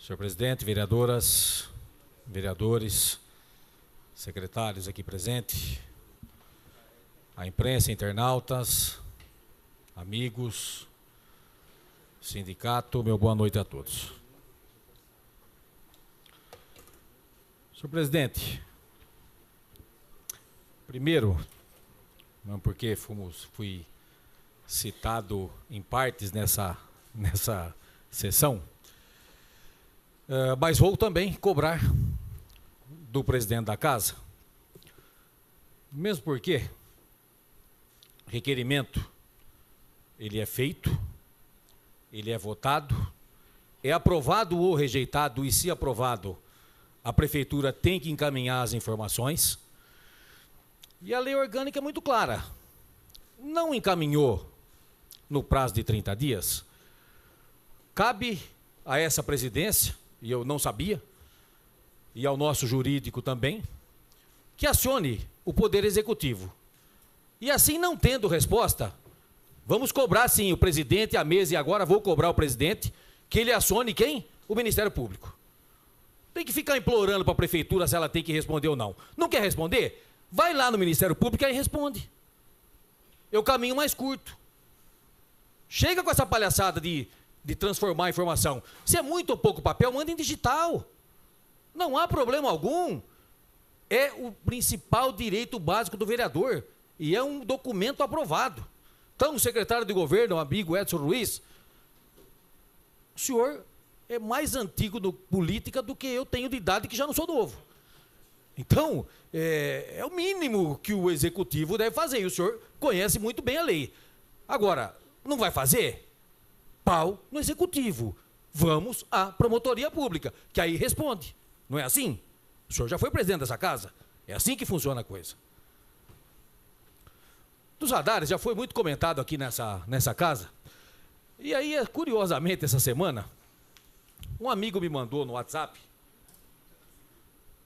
Senhor presidente, vereadoras, vereadores, secretários aqui presentes, a imprensa, internautas, amigos, sindicato, meu boa noite a todos. Senhor presidente, primeiro, porque fui citado em partes nessa sessão, mas vou também cobrar do presidente da casa, mesmo porque requerimento, ele é feito, ele é votado, é aprovado ou rejeitado, e se aprovado, a prefeitura tem que encaminhar as informações, e a lei orgânica é muito clara, não encaminhou no prazo de 30 dias, cabe a essa presidência, e eu não sabia, e ao nosso jurídico também, que acione o Poder Executivo. E assim, não tendo resposta, vamos cobrar sim o presidente, a mesa, e agora vou cobrar o presidente, que ele acione quem? O Ministério Público. Tem que ficar implorando para a prefeitura se ela tem que responder ou não. Não quer responder? Vai lá no Ministério Público e aí responde. É o caminho mais curto. Chega com essa palhaçada de transformar a informação. Se é muito ou pouco papel, manda em digital. Não há problema algum. É o principal direito básico do vereador. E é um documento aprovado. Então, o secretário de governo, o amigo Edson Ruiz, o senhor é mais antigo no política do que eu tenho de idade, que já não sou novo. Então, é o mínimo que o executivo deve fazer. E o senhor conhece muito bem a lei. Agora, não vai fazer? Pau no executivo. Vamos à promotoria pública, que aí responde. Não é assim? O senhor já foi presidente dessa casa? É assim que funciona a coisa. Dos radares já foi muito comentado aqui nessa casa. E aí, curiosamente, essa semana, um amigo me mandou no WhatsApp,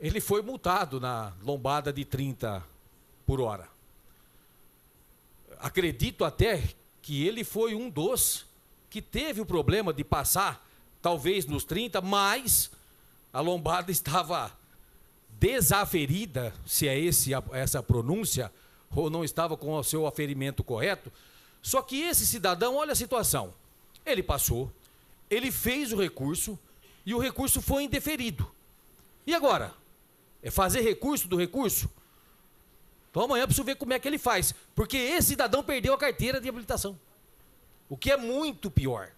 ele foi multado na lombada de 30 por hora. Acredito até que ele foi um dos que teve o problema de passar, talvez nos 30, mas a lombada estava desaferida, se é essa pronúncia, ou não estava com o seu aferimento correto. Só que esse cidadão, olha a situação, ele passou, ele fez o recurso, e o recurso foi indeferido. E agora? É fazer recurso do recurso? Então amanhã eu preciso ver como é que ele faz, porque esse cidadão perdeu a carteira de habilitação. O que é muito pior.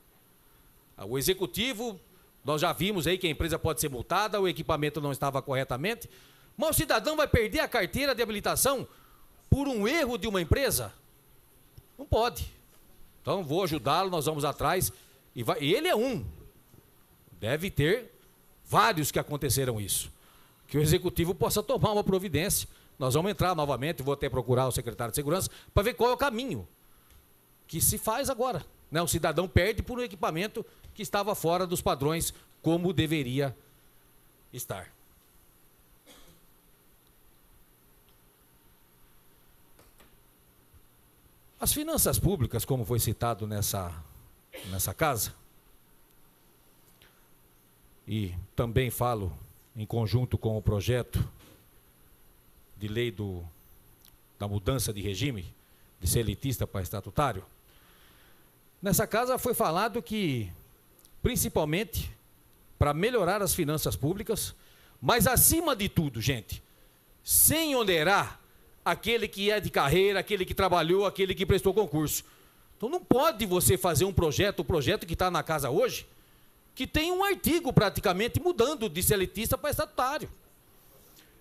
O executivo, nós já vimos aí que a empresa pode ser multada, o equipamento não estava corretamente, mas o cidadão vai perder a carteira de habilitação por um erro de uma empresa? Não pode. Então vou ajudá-lo, nós vamos atrás, e ele é um. Deve ter vários que aconteceram isso. Que o executivo possa tomar uma providência. Nós vamos entrar novamente, vou até procurar o secretário de segurança, para ver qual é o caminho que se faz agora, né? O cidadão perde por um equipamento que estava fora dos padrões, como deveria estar. As finanças públicas, como foi citado nessa casa, e também falo em conjunto com o projeto de lei da mudança de regime, de ser elitista para estatutário, nessa casa foi falado que, principalmente, para melhorar as finanças públicas, mas acima de tudo, gente, sem onerar aquele que é de carreira, aquele que trabalhou, aquele que prestou concurso. Então não pode você fazer um projeto, o projeto que está na casa hoje, que tem um artigo praticamente mudando de ser elitista para estatutário.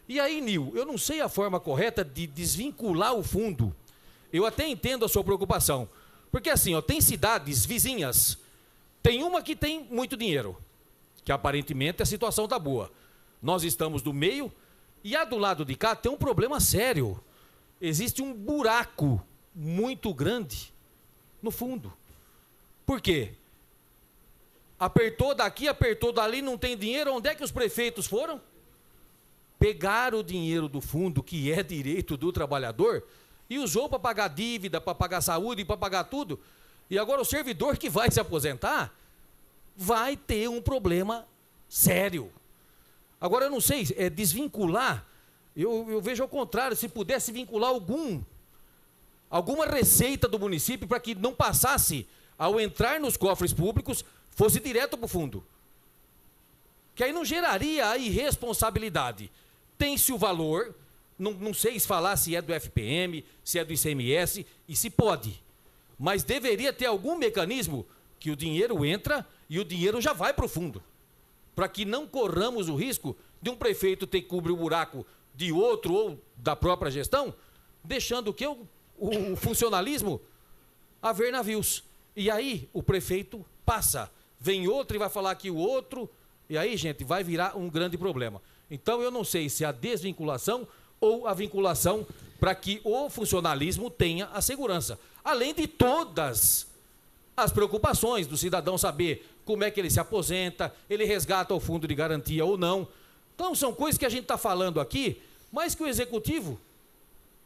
E aí, Nil, eu não sei a forma correta de desvincular o fundo. Eu até entendo a sua preocupação, porque assim, ó, tem cidades vizinhas, tem uma que tem muito dinheiro, que aparentemente a situação está boa. Nós estamos no meio, e a do lado de cá tem um problema sério. Existe um buraco muito grande no fundo. Por quê? Apertou daqui, apertou dali, não tem dinheiro, onde é que os prefeitos foram? Pegaram o dinheiro do fundo, que é direito do trabalhador, e usou para pagar dívida, para pagar saúde, para pagar tudo. E agora o servidor que vai se aposentar vai ter um problema Sério. Agora, eu não sei, desvincular, eu vejo ao contrário, se pudesse vincular alguma receita do município para que não passasse, ao entrar nos cofres públicos, fosse direto para o fundo. Que aí não geraria a irresponsabilidade. Tem-se o valor, não sei falar se é do FPM, se é do ICMS, e se pode. Mas deveria ter algum mecanismo que o dinheiro entra e o dinheiro já vai para o fundo. Para que não corramos o risco de um prefeito ter que cobrir o buraco de outro ou da própria gestão, deixando que o funcionalismo a ver navios. E aí o prefeito passa, vem outro e vai falar que o outro, e aí, gente, vai virar um grande problema. Então eu não sei se a desvinculação ou a vinculação para que o funcionalismo tenha a segurança. Além de todas as preocupações do cidadão saber como é que ele se aposenta, ele resgata o fundo de garantia ou não. Então são coisas que a gente está falando aqui, mas que o executivo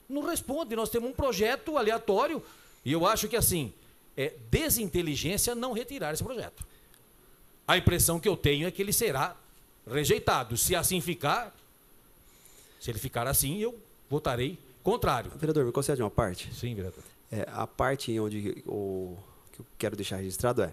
não responde. Nós temos um projeto aleatório e eu acho que assim, é desinteligência não retirar esse projeto. A impressão que eu tenho é que ele será rejeitado. Se assim ficar, se ele ficar assim, eu votarei contrário. Vereador, me concede uma parte? Sim, vereador. A parte onde que eu quero deixar registrado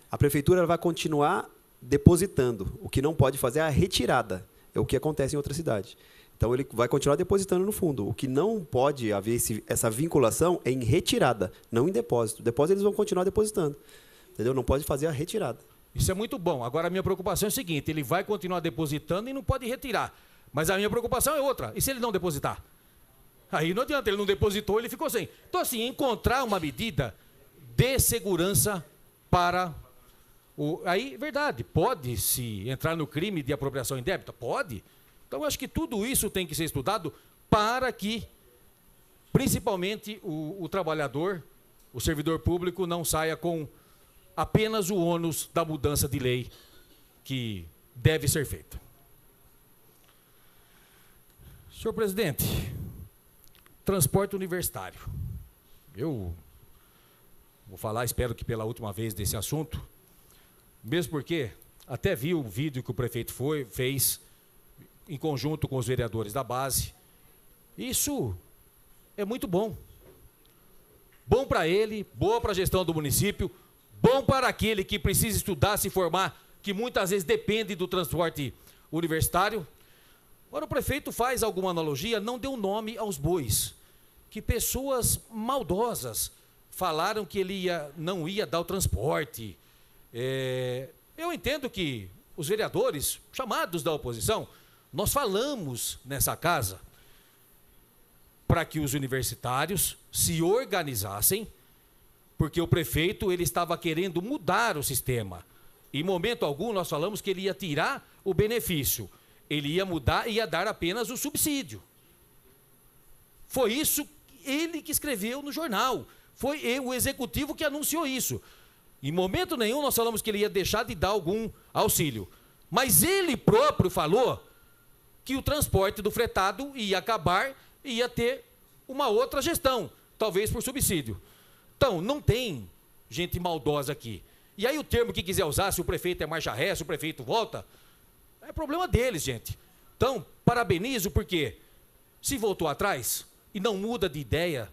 a prefeitura vai continuar depositando. O que não pode fazer é a retirada. É o que acontece em outra cidade. Então, ele vai continuar depositando no fundo. O que não pode haver essa vinculação é em retirada, não em depósito. Depósito eles vão continuar depositando. Entendeu? Não pode fazer a retirada. Isso é muito bom. Agora, a minha preocupação é o seguinte, ele vai continuar depositando e não pode retirar. Mas a minha preocupação é outra. E se ele não depositar? Aí não adianta, ele não depositou, ele ficou sem. Então, assim, encontrar uma medida de segurança para o... Aí, verdade, pode-se entrar no crime de apropriação indébita? Pode. Então, eu acho que tudo isso tem que ser estudado para que, principalmente, o trabalhador, o servidor público, não saia com apenas o ônus da mudança de lei que deve ser feita. Senhor presidente, transporte universitário. Eu vou falar, espero que pela última vez, desse assunto, mesmo porque até vi o vídeo que o prefeito fez em conjunto com os vereadores da base. Isso é muito bom. Bom para ele, boa para a gestão do município, bom para aquele que precisa estudar, se formar, que muitas vezes depende do transporte universitário. Agora o prefeito faz alguma analogia, não deu nome aos bois, que pessoas maldosas falaram que ele não ia dar o transporte. Eu entendo que os vereadores, chamados da oposição, nós falamos nessa casa para que os universitários se organizassem, porque o prefeito ele estava querendo mudar o sistema. Em momento algum nós falamos que ele ia tirar o benefício, ele ia mudar e ia dar apenas o subsídio. Foi isso ele que escreveu no jornal, foi o executivo que anunciou isso. Em momento nenhum nós falamos que ele ia deixar de dar algum auxílio, mas ele próprio falou que o transporte do fretado ia acabar e ia ter uma outra gestão, talvez por subsídio. Então, não tem gente maldosa aqui. E aí o termo que quiser usar, se o prefeito é marcha ré, se o prefeito volta, é problema deles, gente. Então, parabenizo porque se voltou atrás e não muda de ideia,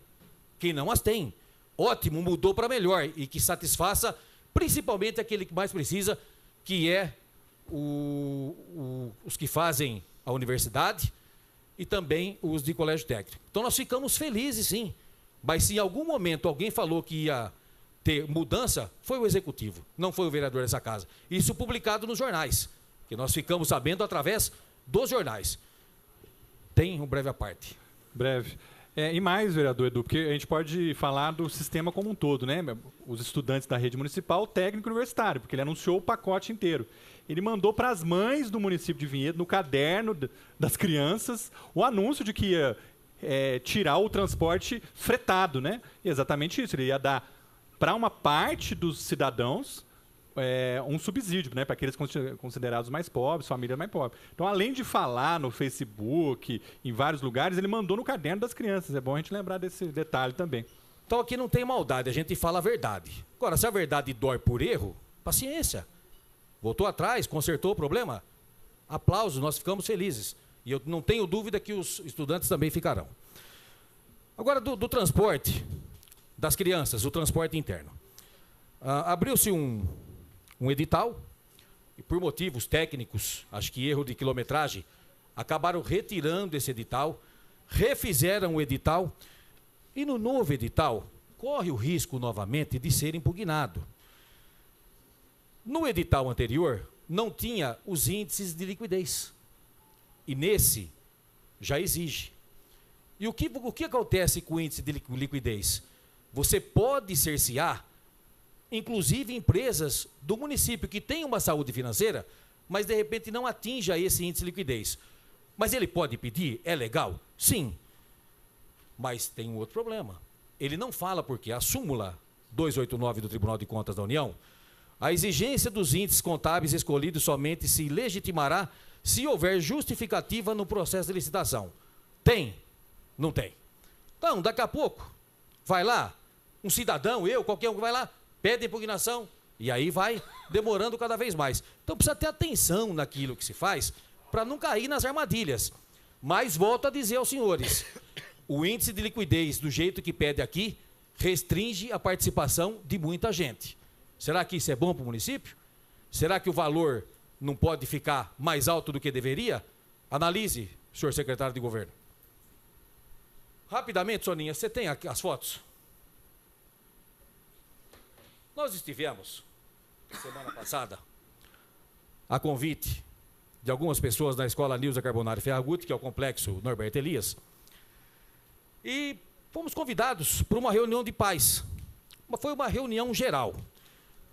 quem não as tem, ótimo, mudou para melhor e que satisfaça principalmente aquele que mais precisa, que é os que fazem a universidade e também os de colégio técnico. Então nós ficamos felizes sim, mas se em algum momento alguém falou que ia ter mudança, foi o executivo, não foi o vereador dessa casa. Isso publicado nos jornais, que nós ficamos sabendo através dos jornais. Tem um breve à parte. Breve. E mais, vereador Edu, porque a gente pode falar do sistema como um todo, né? Os estudantes da rede municipal, o técnico universitário, porque ele anunciou o pacote inteiro. Ele mandou para as mães do município de Vinhedo, no caderno das crianças, o anúncio de que ia tirar o transporte fretado, né? E exatamente isso, ele ia dar para uma parte dos cidadãos um subsídio, né, para aqueles considerados mais pobres, famílias mais pobres. Então, além de falar no Facebook, em vários lugares, ele mandou no caderno das crianças. É bom a gente lembrar desse detalhe também. Então, aqui não tem maldade, a gente fala a verdade. Agora, se a verdade dói por erro, paciência. Voltou atrás, consertou o problema. Aplausos, nós ficamos felizes. E eu não tenho dúvida que os estudantes também ficarão. Agora, do transporte das crianças, o transporte interno. Abriu-se um edital, e por motivos técnicos, acho que erro de quilometragem, acabaram retirando esse edital, refizeram o edital, e no novo edital, corre o risco novamente de ser impugnado. No edital anterior, não tinha os índices de liquidez. E nesse, já exige. E o que acontece com o índice de liquidez? Você pode cercear, inclusive empresas do município que têm uma saúde financeira, mas de repente não atinja esse índice de liquidez. Mas ele pode pedir? É legal? Sim. Mas tem um outro problema. Ele não fala porque a súmula 289 do Tribunal de Contas da União, a exigência dos índices contábeis escolhidos somente se legitimará se houver justificativa no processo de licitação. Tem? Não tem. Então, daqui a pouco, vai lá, um cidadão, qualquer um que vai lá, pede impugnação, e aí vai demorando cada vez mais. Então, precisa ter atenção naquilo que se faz, para não cair nas armadilhas. Mas, volto a dizer aos senhores, o índice de liquidez, do jeito que pede aqui, restringe a participação de muita gente. Será que isso é bom para o município? Será que o valor não pode ficar mais alto do que deveria? Analise, senhor secretário de governo. Rapidamente, Soninha, você tem aqui as fotos? Nós estivemos, semana passada, a convite de algumas pessoas da Escola Nilza Carbonari Ferragutti, que é o complexo Norberto Elias, e fomos convidados para uma reunião de pais. Foi uma reunião geral.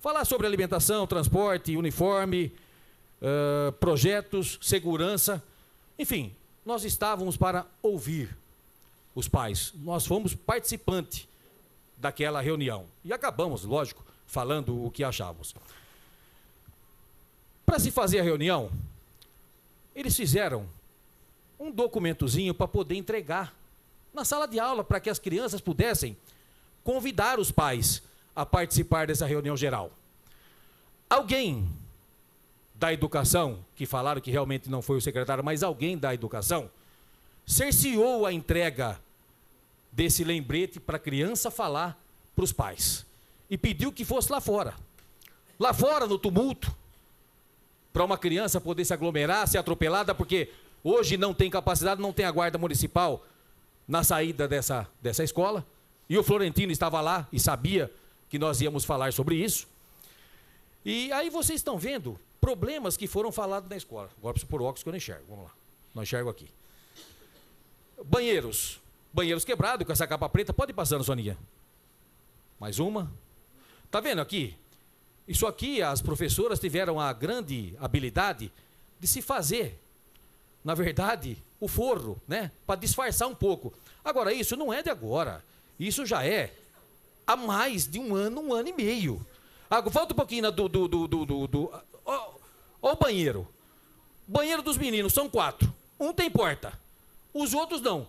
Falar sobre alimentação, transporte, uniforme, projetos, segurança, enfim, nós estávamos para ouvir os pais. Nós fomos participantes daquela reunião e acabamos, lógico, falando o que achávamos. Para se fazer a reunião, eles fizeram um documentozinho para poder entregar na sala de aula, para que as crianças pudessem convidar os pais a participar dessa reunião geral. Alguém da educação, que falaram que realmente não foi o secretário, mas alguém da educação, cerceou a entrega desse lembrete para a criança falar para os pais. E pediu que fosse lá fora. Lá fora, no tumulto, para uma criança poder se aglomerar, ser atropelada, porque hoje não tem capacidade, não tem a guarda municipal na saída dessa escola. E o Florentino estava lá e sabia que nós íamos falar sobre isso. E aí vocês estão vendo problemas que foram falados na escola. Agora preciso pôr óculos que eu não enxergo. Vamos lá. Não enxergo aqui. Banheiros quebrados com essa capa preta. Pode ir passando, Soninha. Mais uma. Tá vendo aqui? Isso aqui, as professoras tiveram a grande habilidade de se fazer, na verdade, o forro, né? Para disfarçar um pouco. Agora, isso não é de agora. Isso já é há mais de um ano e meio. Volta um pouquinho ó o banheiro. Banheiro dos meninos, são 4. Um tem porta. Os outros não.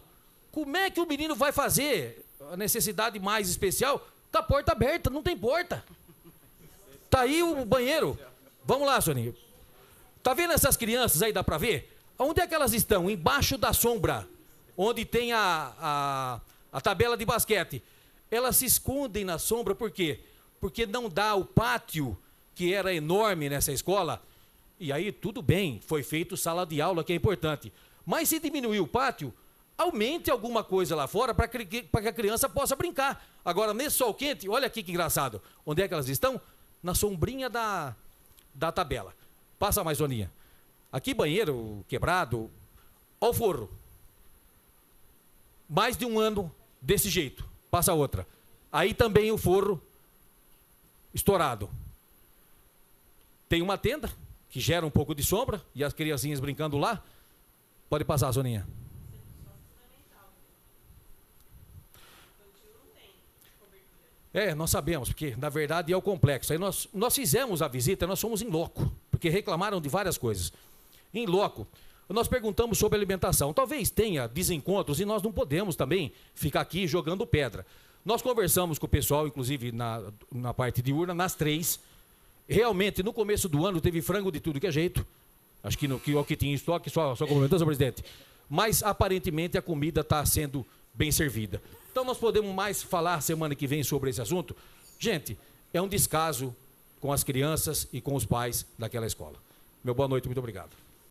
Como é que o menino vai fazer a necessidade mais especial com a porta aberta? Não tem porta. Tá aí o banheiro. Vamos lá, Soninho. Tá vendo essas crianças aí, dá pra ver? Onde é que elas estão? Embaixo da sombra, onde tem a tabela de basquete. Elas se escondem na sombra, por quê? Porque não dá o pátio, que era enorme nessa escola. E aí, tudo bem, foi feito sala de aula, que é importante. Mas se diminuir o pátio, aumente alguma coisa lá fora para que a criança possa brincar. Agora, nesse sol quente, olha aqui que engraçado. Onde é que elas estão? Na sombrinha da tabela. Passa mais, Soninha. Aqui, banheiro quebrado. Olha o forro. Mais de um ano desse jeito. Passa outra. Aí também o forro estourado. Tem uma tenda que gera um pouco de sombra e as criancinhas brincando lá. Pode passar, Soninha. Nós sabemos, porque na verdade é o complexo. Aí nós fizemos a visita, nós fomos em loco, porque reclamaram de várias coisas. Em loco, nós perguntamos sobre alimentação. Talvez tenha desencontros e nós não podemos também ficar aqui jogando pedra. Nós conversamos com o pessoal, inclusive na parte de urna, nas 3. Realmente, no começo do ano, teve frango de tudo que é jeito. Acho que o que tinha em estoque, só complementando, senhor presidente. Mas, aparentemente, a comida está sendo bem servida. Então, nós podemos mais falar semana que vem sobre esse assunto. Gente, é um descaso com as crianças e com os pais daquela escola. Meu boa noite, muito obrigado.